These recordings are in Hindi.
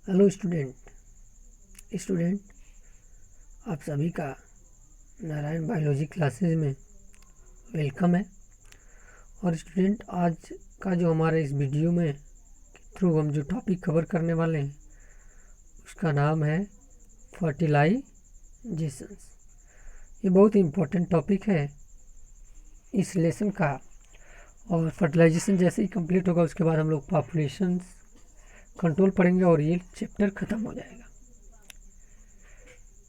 हेलो स्टूडेंट आप सभी का नारायण बायोलॉजी क्लासेस में वेलकम है। और स्टूडेंट, आज का जो हमारा इस वीडियो में थ्रू हम जो टॉपिक कवर करने वाले हैं उसका नाम है फर्टिलाइजेशंस। ये बहुत ही इम्पोर्टेंट टॉपिक है इस लेसन का। और फर्टिलाइजेशन जैसे ही कंप्लीट होगा उसके बाद हम लोग पॉपुलेशन कंट्रोल पढ़ेंगे और ये चैप्टर ख़त्म हो जाएगा।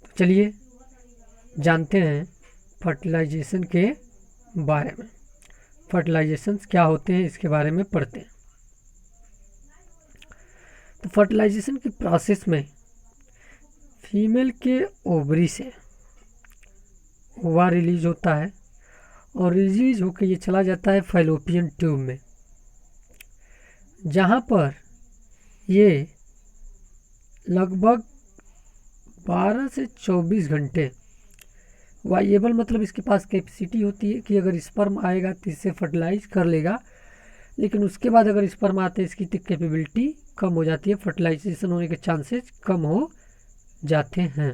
तो चलिए जानते हैं फर्टिलाइजेशन के बारे में। फर्टिलाइजेशंस क्या होते हैं इसके बारे में पढ़ते हैं। तो फर्टिलाइजेशन की प्रोसेस में फीमेल के ओवरी से ओवा रिलीज होता है और रिलीज होकर ये चला जाता है फैलोपियन ट्यूब में, जहाँ पर ये लगभग 12 से 24 घंटे वाइएबल, मतलब इसके पास कैपेसिटी होती है कि अगर स्पर्म आएगा तो इससे फर्टिलाइज कर लेगा, लेकिन उसके बाद अगर स्पर्म आते हैं इसकी कैपेबिलिटी कम हो जाती है, फर्टिलाइजेशन होने के चांसेस कम हो जाते हैं।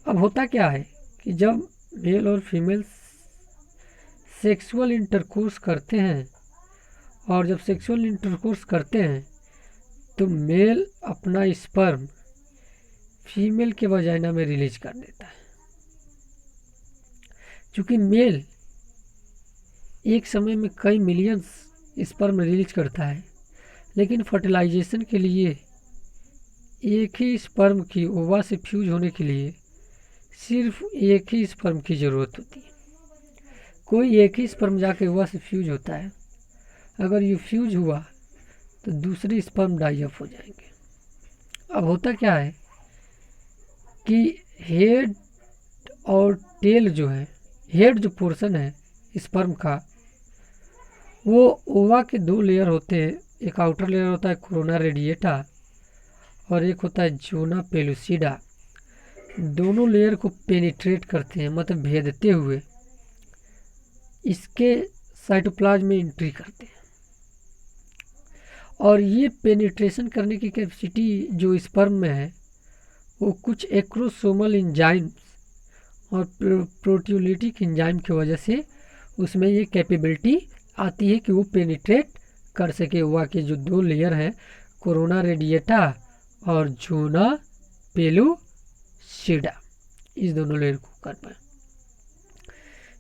अब होता क्या है कि जब मेल और फीमेल सेक्सुअल इंटरकोर्स करते हैं और जब सेक्सुअल इंटरकोर्स करते हैं तो मेल अपना स्पर्म फीमेल के वजाइना में रिलीज कर देता है। चूँकि मेल एक समय में कई मिलियंस स्पर्म रिलीज करता है, लेकिन फर्टिलाइजेशन के लिए एक ही स्पर्म की ओवा से फ्यूज होने के लिए सिर्फ एक ही स्पर्म की ज़रूरत होती है। कोई एक ही स्पर्म जाके ओवा से फ्यूज होता है, अगर ये फ्यूज हुआ तो दूसरे स्पर्म डाई अप हो जाएंगे। अब होता क्या है कि हेड और टेल जो है, हेड जो पोर्शन है स्पर्म का, वो ओवा के 2 लेयर होते हैं। एक आउटर लेयर होता है कोरोना रेडिएटा और एक होता है जोना पेलुसिडा। दोनों लेयर को पेनिट्रेट करते हैं, मतलब भेदते हुए इसके साइटोप्लाज्म में एंट्री करते हैं। और ये पेनिट्रेशन करने की कैपेसिटी जो स्पर्म में है वो कुछ एक्रोसोमल एंजाइम्स और प्रोटियोलिटिक एंजाइम की वजह से उसमें ये कैपेबिलिटी आती है कि वो पेनिट्रेट कर सके। ओवा के जो 2 लेयर हैं कोरोना रेडिएटा और जोना पेलुसिडा, इस दोनों लेयर को कर पाए।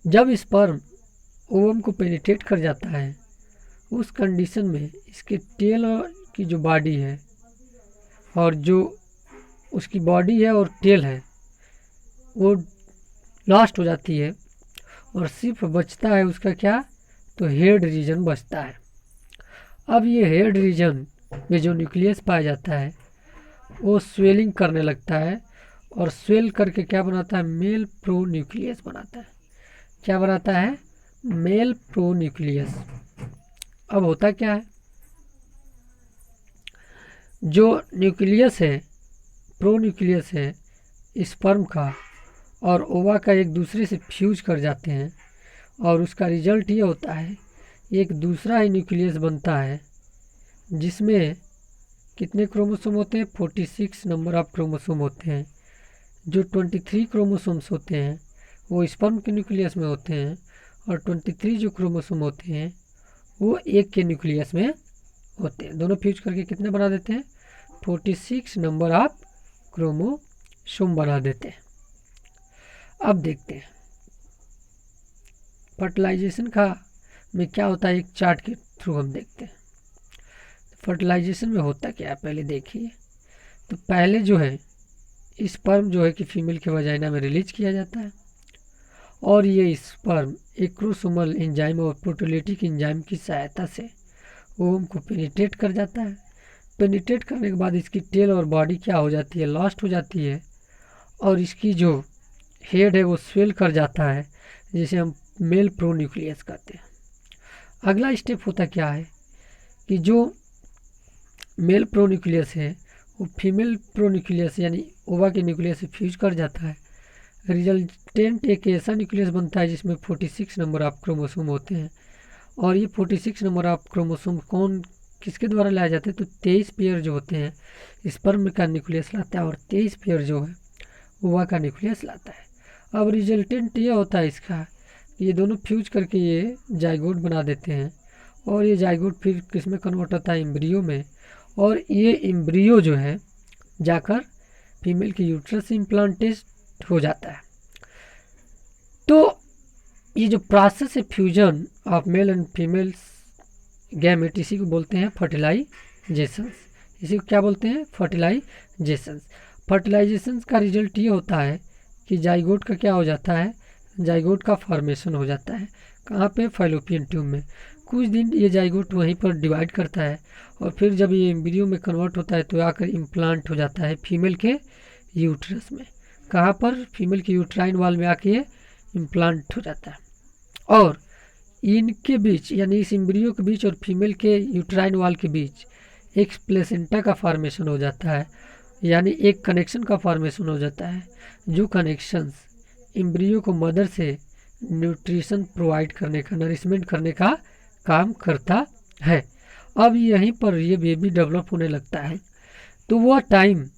जब स्पर्म ओवम को पेनिट्रेट कर जाता है उस कंडीशन में इसके टेल की जो बॉडी है और जो उसकी बॉडी है और टेल है वो लॉस्ट हो जाती है और सिर्फ बचता है उसका क्या, तो हेड रीजन बचता है। अब ये हेड रीजन में जो न्यूक्लियस पाया जाता है वो स्वेलिंग करने लगता है और स्वेल करके क्या बनाता है, मेल प्रो न्यूक्लियस बनाता है। क्या बनाता है, मेल प्रो न्यूक्लियस। अब होता क्या है, जो न्यूक्लियस है, प्रो न्यूक्लियस है स्पर्म का और ओवा का एक दूसरे से फ्यूज कर जाते हैं और उसका रिजल्ट ये होता है एक दूसरा ही न्यूक्लियस बनता है जिसमें कितने क्रोमोसोम होते हैं, 46 नंबर ऑफ क्रोमोसोम होते हैं। जो 23 क्रोमोसोम्स होते हैं वो स्पर्म के न्यूक्लियस में होते हैं और 23 जो क्रोमोसोम होते हैं वो एक के न्यूक्लियस में होते हैं। दोनों फ्यूज करके कितने बना देते हैं, 46 नंबर ऑफ क्रोमोसोम बना देते हैं। अब देखते हैं फर्टिलाइजेशन का में क्या होता है, एक चार्ट के थ्रू हम देखते हैं। फर्टिलाइजेशन में होता क्या है पहले देखिए। तो पहले जो है स्पर्म जो है कि फीमेल के वजाइना में रिलीज किया जाता है और ये स्पर्म एक्रोसोमल एंजाइम और प्रोटियोलिटिक एंजाइम की सहायता से ओवम को पेनिट्रेट कर जाता है। पेनिट्रेट करने के बाद इसकी टेल और बॉडी क्या हो जाती है, लॉस्ट हो जाती है और इसकी जो हेड है वो स्वेल कर जाता है, जिसे हम मेल प्रो न्यूक्लियस कहते हैं। अगला स्टेप होता क्या है कि जो मेल प्रो न्यूक्लियस है वो फीमेल प्रो न्यूक्लियस यानी ओवा के न्यूक्लियस से फ्यूज कर जाता है। रिजल्टेंट एक ऐसा न्यूक्लियस बनता है जिसमें 46 नंबर ऑफ क्रोमोसोम होते हैं और ये 46 नंबर ऑफ क्रोमोसोम कौन किसके द्वारा लाया जाता है, तो 23 पेयर जो होते हैं स्पर्म का न्यूक्लियस लाता है और 23 पेयर जो है ओवा का न्यूक्लियस लाता है। अब रिजल्टेंट ये होता है इसका, ये दोनों फ्यूज करके ये जाइगोट बना देते हैं और ये जाइगोट फिर किस में कन्वर्ट होता है, एम्ब्रियो में, और ये एम्ब्रियो जो है जाकर फीमेल के यूट्रस इम्प्लांटेड हो जाता है। तो ये जो प्रोसेस है fusion of male and females gamete, इसी को बोलते हैं फर्टिलाइजेशंस। इसी को क्या बोलते हैं, फर्टिलाइजेशंस। फर्टिलाइजेशंस का रिजल्ट ये होता है कि जाइगोट का क्या हो जाता है, जाइगोट का फॉर्मेशन हो जाता है। कहाँ पे, फैलोपियन ट्यूब में। कुछ दिन ये जाइगोट वहीं पर डिवाइड करता है और फिर जब ये एम्ब्रियो में कन्वर्ट होता है तो आकर इम्प्लांट हो जाता है फीमेल के यूट्रस में। कहाँ पर, फीमेल के यूट्राइन वाल में आके ये इम्प्लांट हो जाता है। और इनके बीच यानी इस एम्ब्रियो के बीच और फीमेल के यूट्राइन वाल के बीच एक प्लेसेंटा का फॉर्मेशन हो जाता है, यानी एक कनेक्शन का फॉर्मेशन हो जाता है, जो कनेक्शंस एम्ब्रियो को मदर से न्यूट्रिशन प्रोवाइड करने का, नरिशमेंट करने का काम करता है। अब यहीं पर ये बेबी डेवलप होने लगता है। तो वह टाइम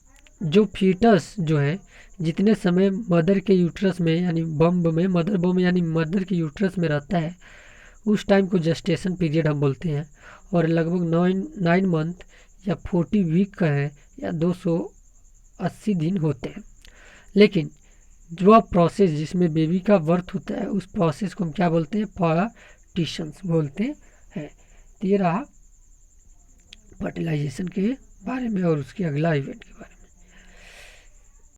जो फीटस जो है जितने समय मदर के यूट्रस में यानी बम्ब में, मदर बम्ब यानी मदर के यूट्रस में रहता है, उस टाइम को जेस्टेशन पीरियड हम बोलते हैं। और लगभग 9 मंथ या 40 वीक का है या 280 दिन होते हैं। लेकिन जो प्रोसेस जिसमें बेबी का बर्थ होता है उस प्रोसेस को हम क्या बोलते हैं, पार्टीशंस बोलते हैं। तो ये रहा फर्टिलाइजेशन के बारे में और उसके अगला इवेंट के बारे में।